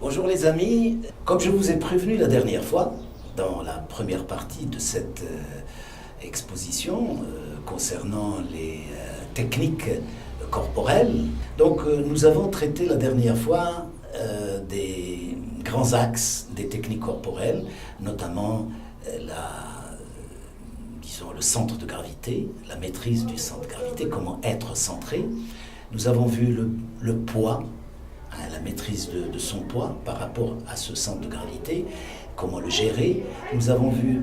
Bonjour les amis, comme je vous ai prévenu la dernière fois, dans la première partie de cette exposition concernant les techniques corporelles, donc nous avons traité la dernière fois des grands axes des techniques corporelles, notamment le centre de gravité, la maîtrise du centre de gravité, comment être centré. Nous avons vu le poids, la maîtrise de son poids par rapport à ce centre de gravité, comment le gérer. Nous avons vu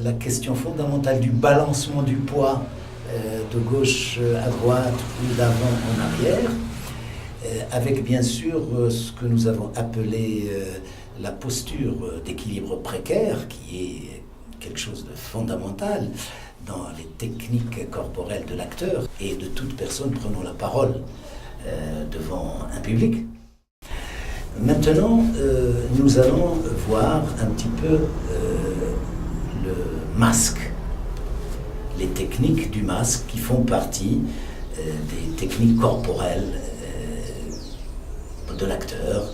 la question fondamentale du balancement du poids de gauche à droite ou d'avant en arrière, avec bien sûr ce que nous avons appelé la posture d'équilibre précaire, qui est quelque chose de fondamental dans les techniques corporelles de l'acteur et de toute personne prenant la parole devant un public. Maintenant, nous allons voir un petit peu le masque, les techniques du masque qui font partie des techniques corporelles de l'acteur.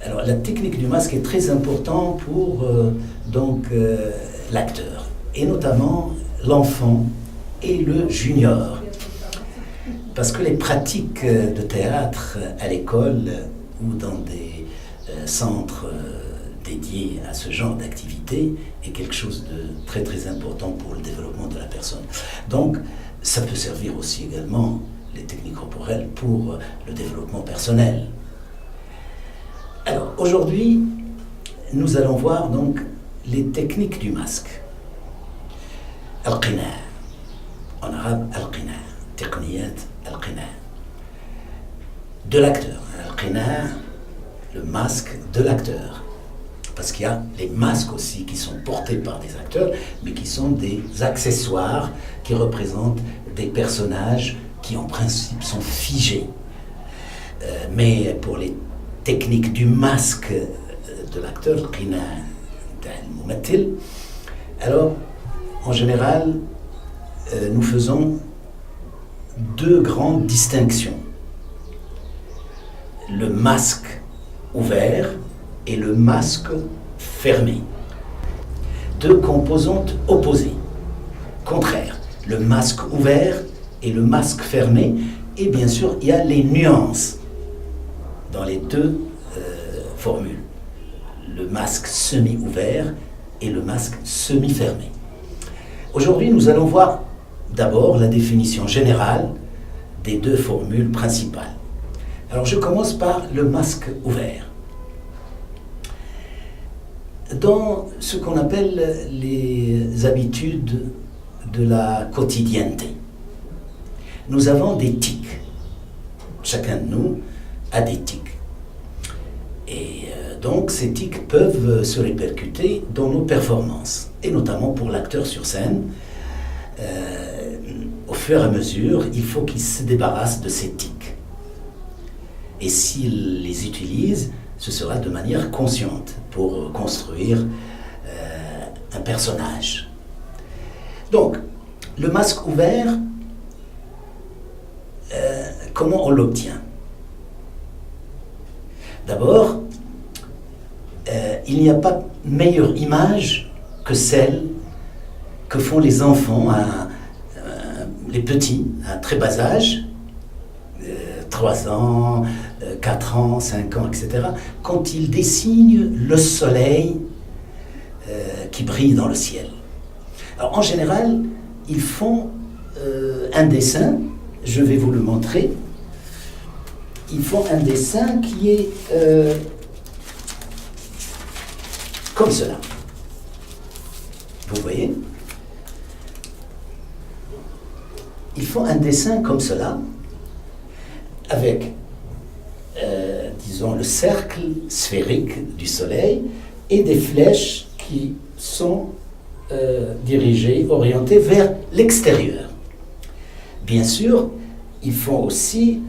Alors, la technique du masque est très importante pour l'acteur, et notamment l'enfant et le junior. Parce que les pratiques de théâtre à l'école ou dans des centres dédiés à ce genre d'activité est quelque chose de très très important pour le développement de la personne. Donc ça peut servir aussi également, les techniques corporelles, pour le développement personnel. Alors aujourd'hui, nous allons voir donc les techniques du masque. Al-Qina, en arabe Al-Qina, techniyat Al-Qina, de l'acteur. Al-Qina, le masque de l'acteur. Parce qu'il y a les masques aussi qui sont portés par des acteurs, mais qui sont des accessoires qui représentent des personnages qui en principe sont figés. Mais pour les techniques du masque de l'acteur, Al-Qina al-Mumattil, alors en général, nous faisons deux grandes distinctions. Le masque ouvert et le masque fermé. Deux composantes opposées, contraires. Le masque ouvert et le masque fermé. Et bien sûr, il y a les nuances dans les deux formules. Le masque semi-ouvert et le masque semi-fermé. Aujourd'hui, nous allons voir d'abord la définition générale des deux formules principales. Alors je commence par le masque ouvert. Dans ce qu'on appelle les habitudes de la quotidienneté, nous avons des tics. Chacun de nous a des tics. Et donc ces tics peuvent se répercuter dans nos performances, et notamment pour l'acteur sur scène. Au fur et à mesure, il faut qu'il se débarrasse de ces tics. Et s'il les utilise, ce sera de manière consciente pour construire un personnage. Donc, le masque ouvert, comment on l'obtient? D'abord, il n'y a pas meilleure image que celle que font les enfants, les petits, à très bas âge, 3 ans, 4 ans, 5 ans, etc., quand ils dessinent le soleil qui brille dans le ciel. Alors en général, ils font un dessin, je vais vous le montrer. Ils font un dessin qui est comme cela. Vous voyez? Ils font un dessin comme cela, avec, disons, le cercle sphérique du soleil et des flèches qui sont dirigées, orientées vers l'extérieur. Bien sûr, ils font aussi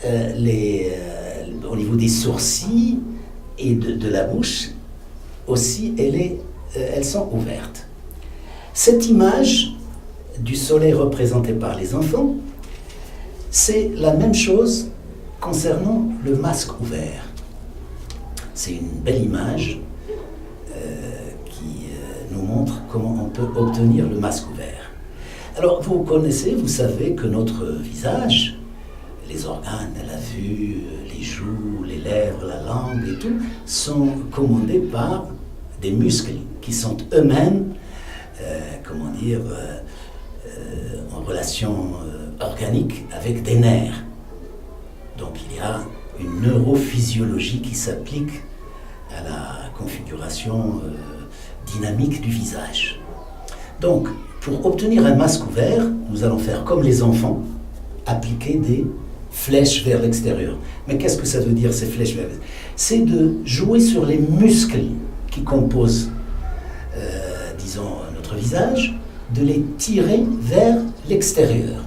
au niveau des sourcils et de la bouche, aussi, elles sont ouvertes. Cette image du soleil représenté par les enfants, c'est la même chose concernant le masque ouvert. c'est une belle image qui nous montre comment on peut obtenir le masque ouvert. Alors, vous connaissez, vous savez que notre visage, les organes, la vue, les joues, les lèvres, la langue et tout, sont commandés par des muscles qui sont eux-mêmes, en relation organique avec des nerfs. Donc il y a une neurophysiologie qui s'applique à la configuration dynamique du visage. Donc, pour obtenir un masque ouvert, nous allons faire comme les enfants, appliquer des flèches vers l'extérieur. Mais qu'est-ce que ça veut dire, ces flèches vers l'extérieur? C'est de jouer sur les muscles qui composent, disons, notre visage, de les tirer vers l'extérieur.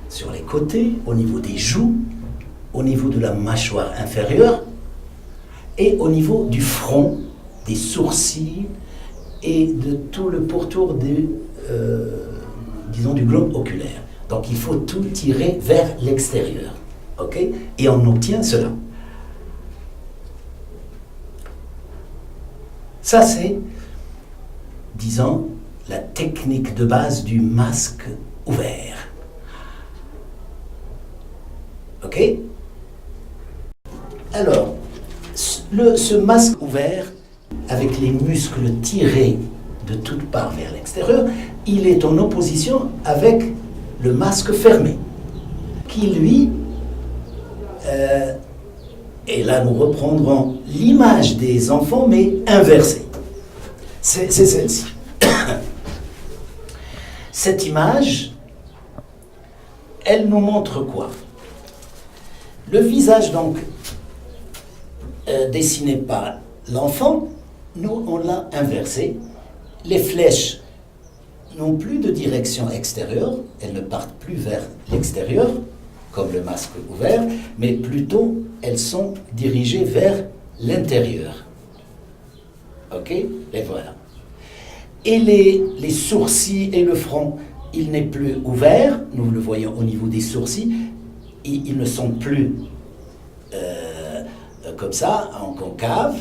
Sur les côtés, au niveau des joues, au niveau de la mâchoire inférieure et au niveau du front, des sourcils et de tout le pourtour disons, du globe oculaire. Donc il faut tout tirer vers l'extérieur. Ok? Et on obtient cela. Ça, c'est, disons, la technique de base du masque ouvert. Ok? Alors, ce masque ouvert, avec les muscles tirés de toutes parts vers l'extérieur, il est en opposition avec le masque fermé, qui lui, et là nous reprendrons l'image des enfants, mais inversée. C'est celle-ci. Cette image, elle nous montre quoi? Le visage, donc, dessiné par l'enfant, nous, on l'a inversé. Les flèches n'ont plus de direction extérieure, elles ne partent plus vers l'extérieur, comme le masque ouvert, mais plutôt elles sont dirigées vers l'intérieur. Ok? Et voilà. Et les sourcils et le front, il n'est plus ouvert, nous le voyons au niveau des sourcils, ils ne sont plus comme ça, en concave,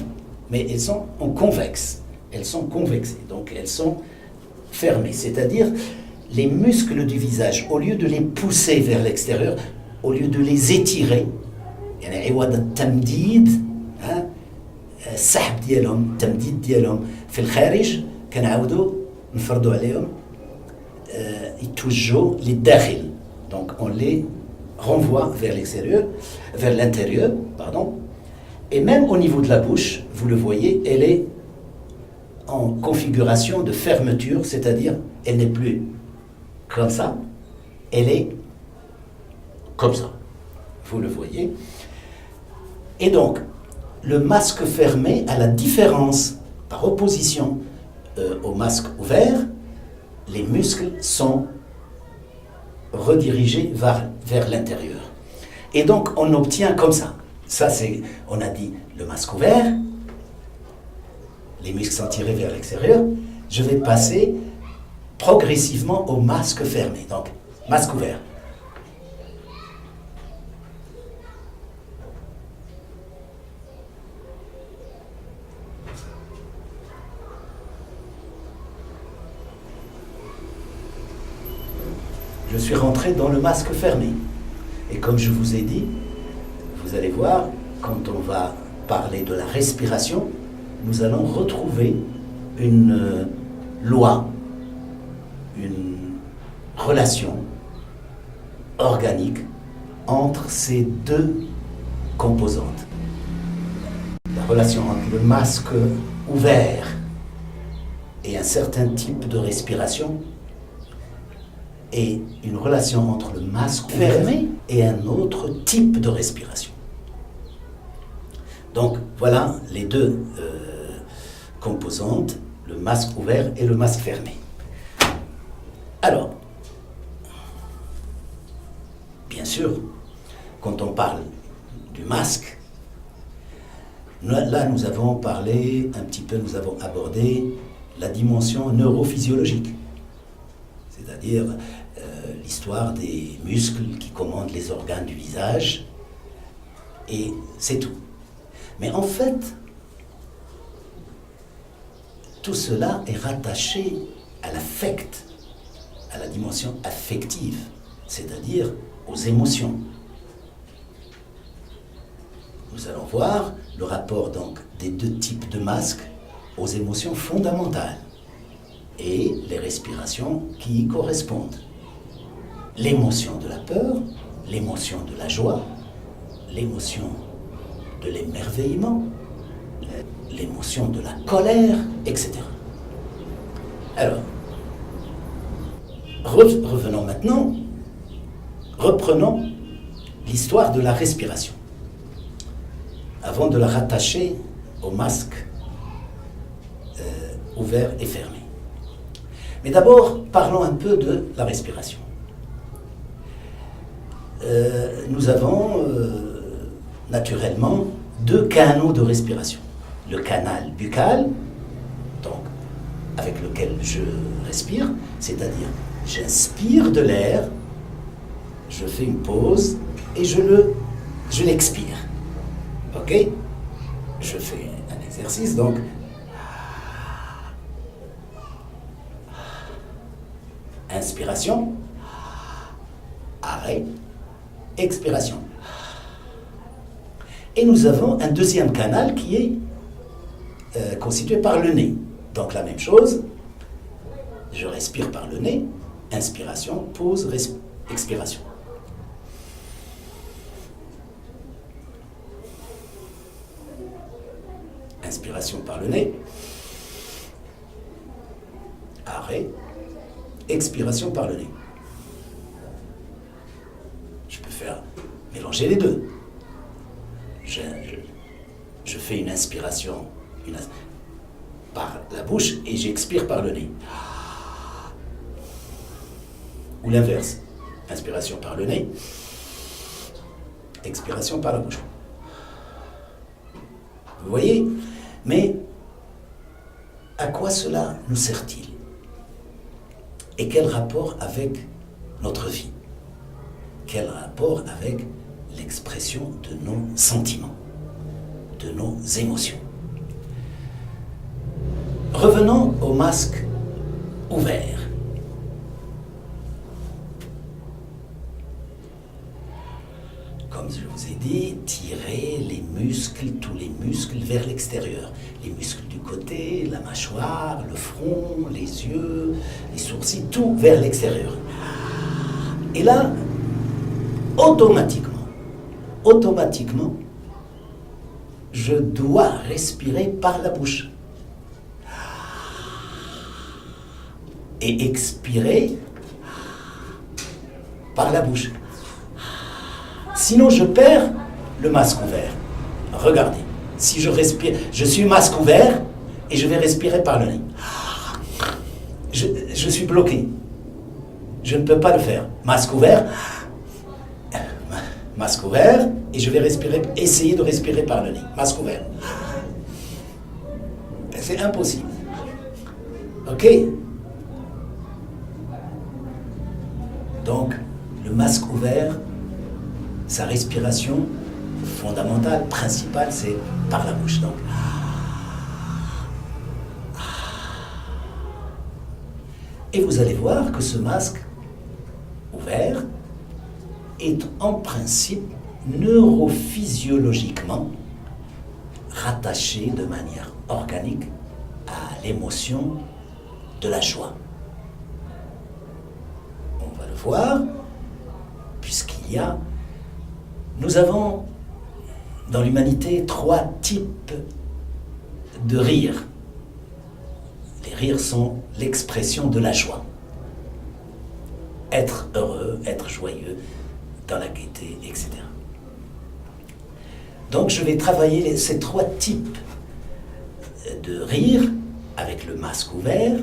mais elles sont en convexe. Elles sont convexées, donc elles sont fermées. C'est-à-dire, les muscles du visage, au lieu de les pousser vers l'extérieur, au lieu de les étirer, يعني عوض التمديد السحب ديالهم التمديد ديالهم في الخارج كنعاودوا نفرضوا عليهم يتوجهوا للداخل. Donc on les renvoie vers l'extérieur, vers l'intérieur, pardon. Et même au niveau de la bouche, vous le voyez, elle est en configuration de fermeture, c'est-à-dire elle n'est plus comme ça, elle est comme ça. Vous le voyez. Et donc, le masque fermé a la différence, par opposition au masque ouvert, les muscles sont redirigés vers l'intérieur. Et donc, on obtient comme ça. Ça, c'est, on a dit, le masque ouvert, les muscles sont tirés vers l'extérieur. Je vais passer progressivement au masque fermé. Donc, masque ouvert. Je suis rentré dans le masque fermé. Et comme je vous ai dit, vous allez voir, quand on va parler de la respiration, nous allons retrouver une loi, une relation organique entre ces deux composantes. La relation entre le masque ouvert et un certain type de respiration et une relation entre le masque fermé et un autre type de respiration. Donc voilà les deux composantes, le masque ouvert et le masque fermé. Alors, bien sûr, quand on parle du masque, là nous avons parlé un petit peu, nous avons abordé la dimension neurophysiologique, c'est-à-dire l'histoire des muscles qui commandent les organes du visage, et c'est tout. Mais en fait, tout cela est rattaché à l'affect, à la dimension affective, c'est-à-dire aux émotions. Nous allons voir le rapport donc des deux types de masques aux émotions fondamentales et les respirations qui y correspondent. L'émotion de la peur, l'émotion de la joie, l'émotion de l'émerveillement, l'émotion de la colère, etc. Alors, revenons maintenant, reprenons l'histoire de la respiration, avant de la rattacher au masque ouvert et fermé. Mais d'abord, parlons un peu de la respiration. Nous avons naturellement deux canaux de respiration. Le canal buccal, donc avec lequel je respire, c'est-à-dire j'inspire de l'air, je fais une pause et je l'expire. Ok? Je fais un exercice, donc inspiration, arrêt, expiration. Et nous avons un deuxième canal qui est constitué par le nez. Donc la même chose, je respire par le nez, inspiration, pause, expiration. Inspiration par le nez, arrêt, expiration par le nez. Je peux faire mélanger les deux. Je fais une inspiration par la bouche et j'expire par le nez. Ou l'inverse. Inspiration par le nez, expiration par la bouche. Vous voyez? Mais à quoi cela nous sert-il? Et quel rapport avec notre vie? Quel rapport avec l'expression de nos sentiments, de nos émotions? Revenons au masque ouvert. Comme je vous ai dit, tirez les muscles, tous les muscles vers l'extérieur. Les muscles du côté, la mâchoire, le front, les yeux, les sourcils, tout vers l'extérieur. Et là, automatiquement, je dois respirer par la bouche. Et expirer par la bouche. Sinon, je perds le masque ouvert. Regardez, si je respire, je suis masque ouvert et je vais respirer par le nez. Je suis bloqué. Je ne peux pas le faire. Masque ouvert et je vais essayer de respirer par le nez. Masque ouvert. C'est impossible. Ok? Donc, le masque ouvert, sa respiration fondamentale, principale, c'est par la bouche. Donc, et vous allez voir que ce masque ouvert est en principe neurophysiologiquement rattaché de manière organique à l'émotion de la joie. On va le voir, nous avons dans l'humanité 3 types de rires. Les rires sont l'expression de la joie. Être heureux, être joyeux, dans la gaieté, etc. Donc je vais travailler ces 3 types de rires avec le masque ouvert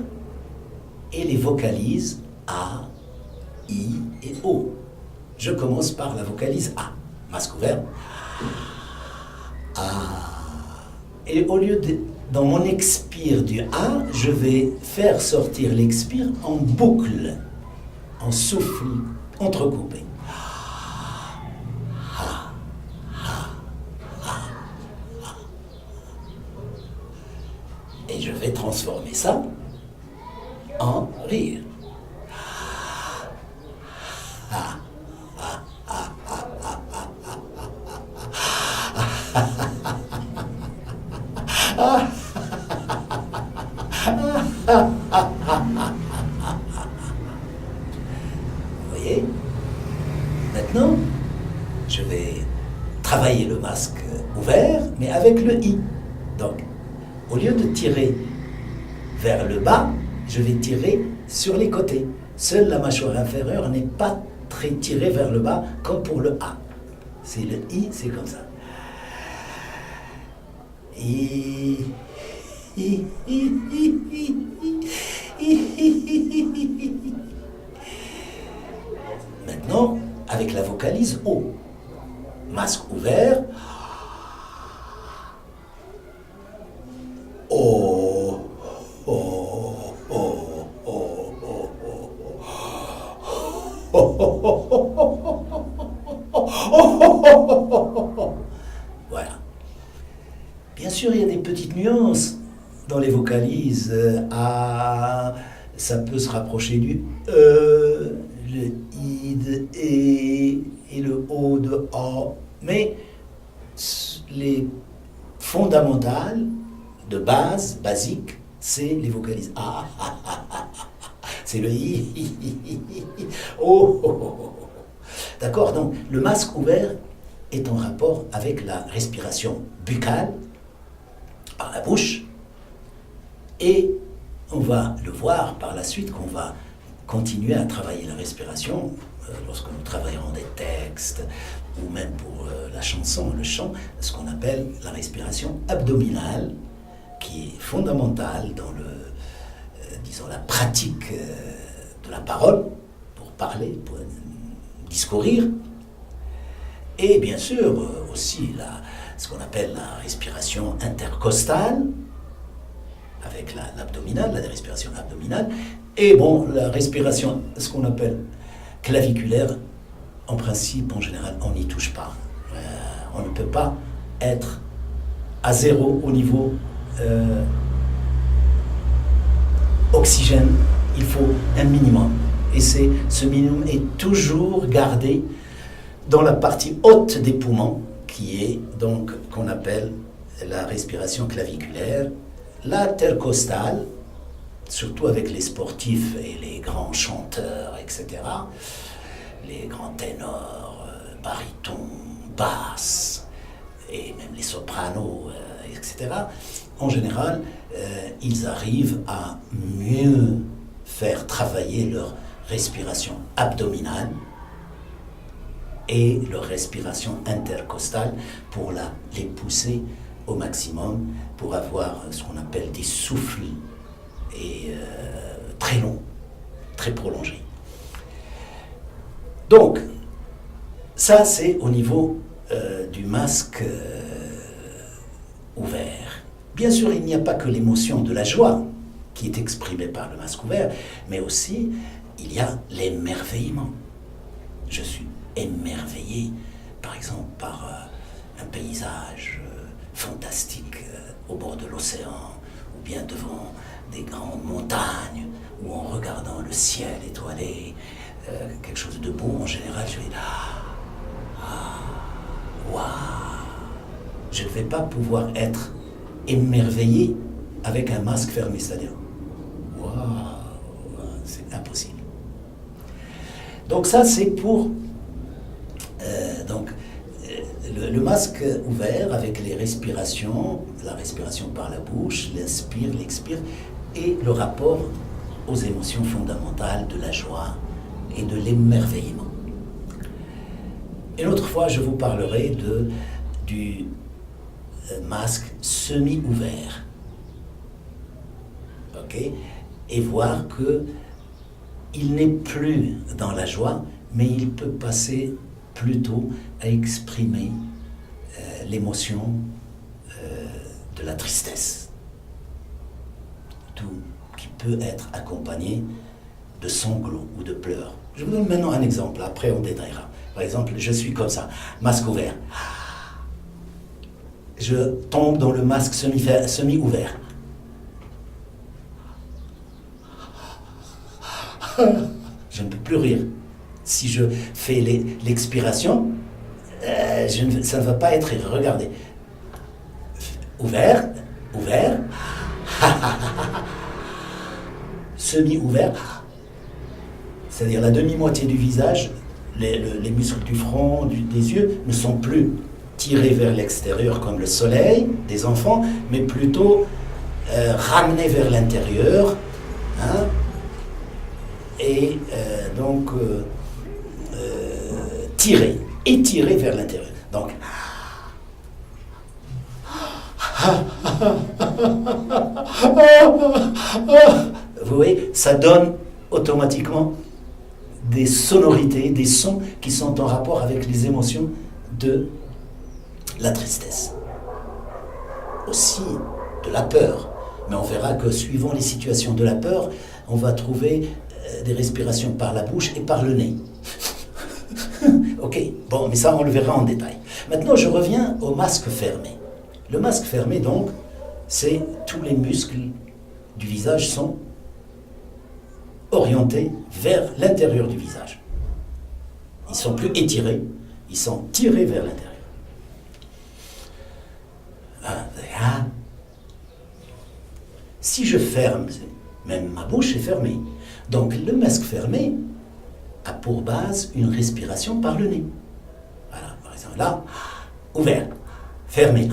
et les vocalises A, I et O. Je commence par la vocalise A. Masque ouvert. A. Et au lieu de, dans mon expire du A, je vais faire sortir l'expire en boucle, en souffle entrecoupé. Et je vais transformer ça en rire. Vous voyez? Maintenant, je vais travailler le masque ouvert, mais avec le i. Donc, au lieu de tirer vers le bas, je vais tirer sur les côtés. Seule la mâchoire inférieure n'est pas très tirée vers le bas, comme pour le a. C'est le i, c'est comme ça. Maintenant, avec la vocalise O. Masque ouvert. O. O. O. O. O. Voilà. Bien sûr, il y a des petites nuances dans les vocalises. A, ça peut se rapprocher du E, le I de E et le O de A. Mais les fondamentales de base, basiques, c'est les vocalises A, c'est le I, O. D'accord? Donc, le masque ouvert est en rapport avec la respiration buccale, par la bouche, et on va le voir par la suite qu'on va continuer à travailler la respiration lorsque nous travaillerons des textes ou même pour la chanson, le chant, ce qu'on appelle la respiration abdominale, qui est fondamentale dans disons, la pratique de la parole, pour parler, pour discourir, et bien sûr aussi ce qu'on appelle la respiration intercostale, avec l'abdominale, la respiration abdominale, et bon, la respiration, ce qu'on appelle claviculaire, en principe, en général, on n'y touche pas. On ne peut pas être à zéro au niveau oxygène. Il faut un minimum. Et ce minimum est toujours gardé dans la partie haute des poumons, qui est donc qu'on appelle la respiration claviculaire, l'intercostale, surtout avec les sportifs et les grands chanteurs, etc., les grands ténors, barytons, basses, et même les sopranos, etc., en général, ils arrivent à mieux faire travailler leur respiration abdominale et leur respiration intercostale pour les pousser au maximum, pour avoir ce qu'on appelle des souffles et très longs, très prolongés. Donc, ça c'est au niveau du masque ouvert. Bien sûr, il n'y a pas que l'émotion de la joie qui est exprimée par le masque ouvert, mais aussi il y a l'émerveillement. Je suis émerveillé, par exemple, par un paysage fantastique au bord de l'océan, ou bien devant des grandes montagnes, ou en regardant le ciel étoilé, quelque chose de beau en général, je vais waouh. Je ne vais pas pouvoir être émerveillé avec un masque fermé, c'est-à-dire waouh, c'est impossible. Donc ça c'est pour le masque ouvert avec les respirations, la respiration par la bouche, l'inspire, l'expire, et le rapport aux émotions fondamentales de la joie et de l'émerveillement. Une autre fois, je vous parlerai du masque semi-ouvert. Ok? Et voir qu'il n'est plus dans la joie, mais il peut passer plutôt à exprimer l'émotion de la tristesse, tout qui peut être accompagné de sanglots ou de pleurs. Je vous donne maintenant un exemple, après on détaillera. Par exemple, je suis comme ça, masque ouvert. Je tombe dans le masque semi-ouvert. Je ne peux plus rire. Si je fais l'expiration, ça ne va pas être rire. Regardez. Ouvert, ouvert, semi-ouvert, c'est-à-dire la demi-moitié du visage, les muscles du front, des yeux ne sont plus tirés vers l'extérieur comme le soleil des enfants, mais plutôt ramenés vers l'intérieur, hein, et donc tirés, étirés vers l'intérieur. Donc, vous voyez, ça donne automatiquement des sonorités, des sons qui sont en rapport avec les émotions de la tristesse. Aussi de la peur. Mais on verra que suivant les situations de la peur, on va trouver des respirations par la bouche et par le nez. Ok, bon, mais ça on le verra en détail. Maintenant, je reviens au masque fermé. Le masque fermé, donc, c'est tous les muscles du visage sont orientés vers l'intérieur du visage. Ils sont plus étirés, ils sont tirés vers l'intérieur. Ah. Si je ferme, même ma bouche est fermée. Donc le masque fermé a pour base une respiration par le nez. Voilà, par exemple, là, ouvert, fermé.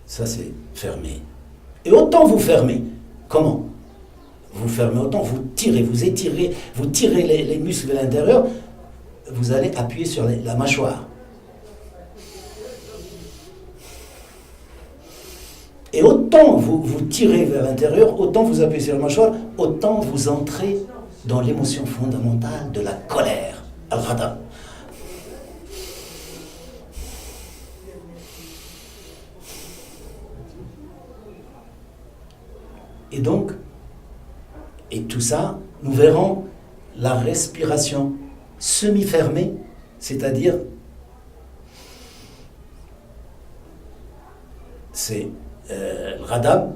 Ça, c'est fermé. Et autant vous fermez. Comment? Vous fermez autant, vous tirez, vous étirez, vous tirez les muscles de l'intérieur, vous allez appuyer sur la mâchoire. Et autant vous tirez vers l'intérieur, autant vous appuyez sur la mâchoire, autant vous entrez dans l'émotion fondamentale de la colère, al-ghadab. Et donc, et tout ça, nous verrons la respiration semi-fermée, c'est-à-dire, c'est le ghadab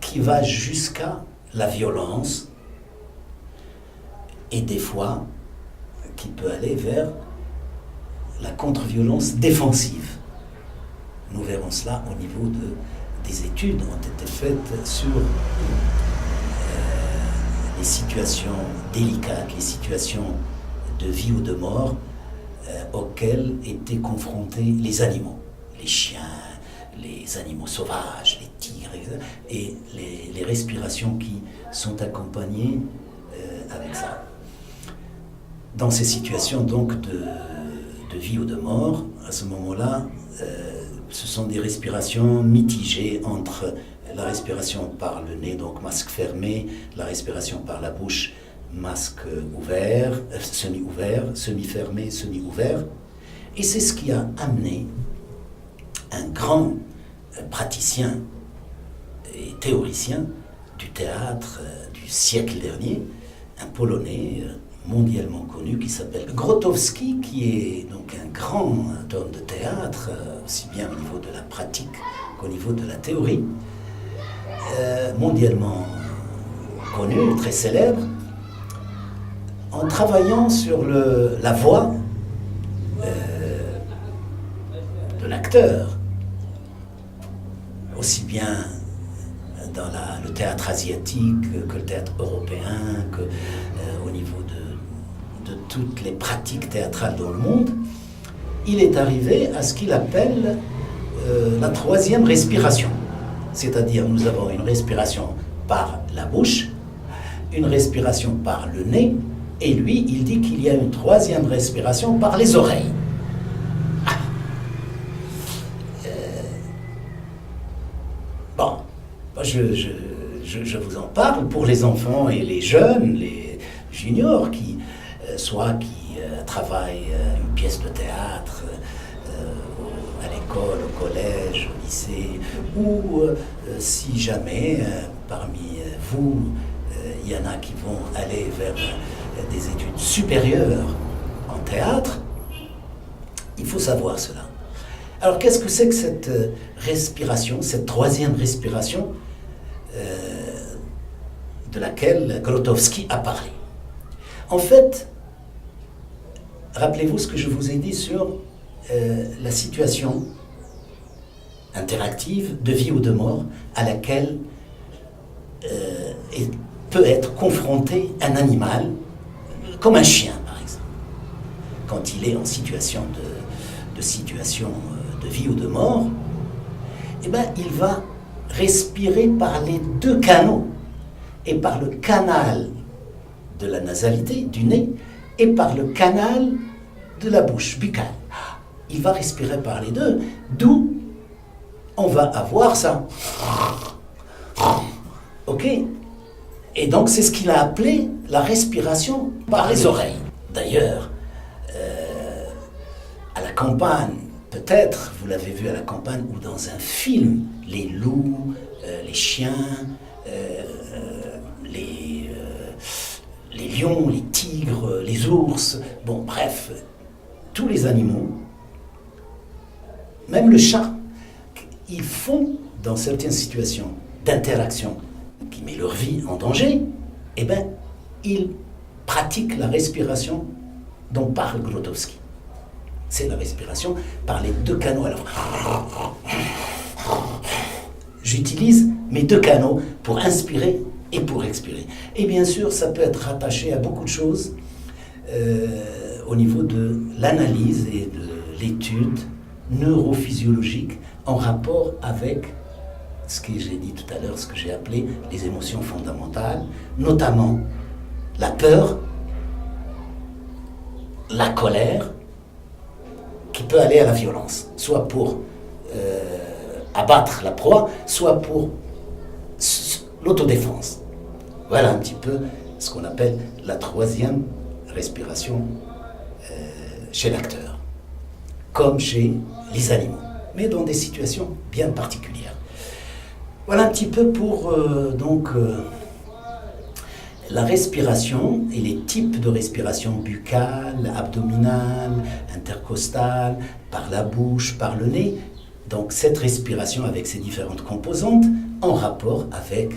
qui va jusqu'à la violence et des fois qui peut aller vers la contre-violence défensive. Nous verrons cela au niveau des études ont été faites sur les situations délicates, les situations de vie ou de mort auxquelles étaient confrontés les animaux, les chiens, les animaux sauvages, les tigres, et les respirations qui sont accompagnées avec ça. Dans ces situations donc de vie ou de mort, à ce moment-là, ce sont des respirations mitigées entre la respiration par le nez, donc masque fermé, la respiration par la bouche, masque ouvert, semi-ouvert, semi-fermé, semi-ouvert. Et c'est ce qui a amené un grand praticien et théoricien du théâtre du siècle dernier, un Polonais mondialement connu qui s'appelle Grotowski, qui est donc un grand homme de théâtre, aussi bien au niveau de la pratique qu'au niveau de la théorie, mondialement connu, très célèbre, en travaillant sur la voix de l'acteur, aussi bien dans le théâtre asiatique que le théâtre européen, que au niveau de toutes les pratiques théâtrales dans le monde, il est arrivé à ce qu'il appelle la troisième respiration. C'est-à-dire, nous avons une respiration par la bouche, une respiration par le nez, et lui, il dit qu'il y a une troisième respiration par les oreilles. Bon, je vous en parle pour les enfants et les jeunes, les juniors, soit qui travaillent une pièce de théâtre à l'école, au collège, au lycée, ou si jamais parmi vous, il y en a qui vont aller vers des études supérieures en théâtre, il faut savoir cela. Alors qu'est-ce que c'est que cette respiration, cette troisième respiration de laquelle Grotowski a parlé? En fait, rappelez-vous ce que je vous ai dit sur la situation interactive de vie ou de mort à laquelle peut être confronté un animal, comme un chien par exemple, quand il est en situation de vie ou de mort. Eh bien, il va respirer par les deux canaux, et par le canal de la nasalité, du nez, et par le canal de la bouche, buccale. Il va respirer par les deux, d'où on va avoir ça. Ok? Et donc c'est ce qu'il a appelé la respiration par les oreilles. D'ailleurs, à la campagne, peut-être vous l'avez vu à la campagne ou dans un film, les loups, les chiens, les lions, les tigres, les ours, bon bref, tous les animaux, même le chat, ils font dans certaines situations d'interaction qui met leur vie en danger, eh bien, ils pratiquent la respiration dont parle Grotowski. C'est la respiration par les deux canaux. Alors, j'utilise mes deux canaux pour inspirer et pour expirer. Et bien sûr, ça peut être rattaché à beaucoup de choses au niveau de l'analyse et de l'étude neurophysiologique en rapport avec ce que j'ai dit tout à l'heure, ce que j'ai appelé les émotions fondamentales, notamment la peur, la colère, qui peut aller à la violence, soit pour abattre la proie, soit pour l'autodéfense. Voilà un petit peu ce qu'on appelle la troisième respiration chez l'acteur, comme chez les animaux, mais dans des situations bien particulières. Voilà un petit peu pour la respiration et les types de respiration buccale, abdominale, intercostale, par la bouche, par le nez. Donc cette respiration avec ses différentes composantes en rapport avec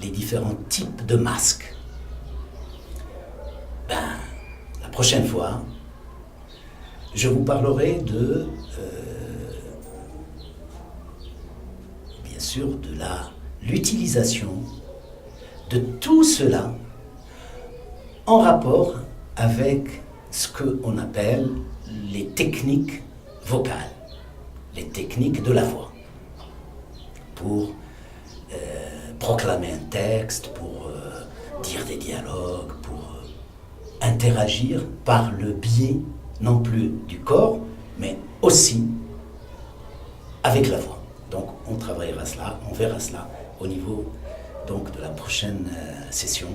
les différents types de masques. La prochaine fois, je vous parlerai de, bien sûr, de l'utilisation de tout cela en rapport avec ce qu'on appelle les techniques vocales, les techniques de la voix, pour proclamer un texte, pour dire des dialogues, pour interagir par le biais non plus du corps, mais aussi avec la voix. Donc on travaillera cela, on verra cela au niveau donc de la prochaine session,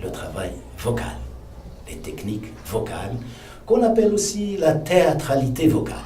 le travail vocal, les techniques vocales, qu'on appelle aussi la théâtralité vocale.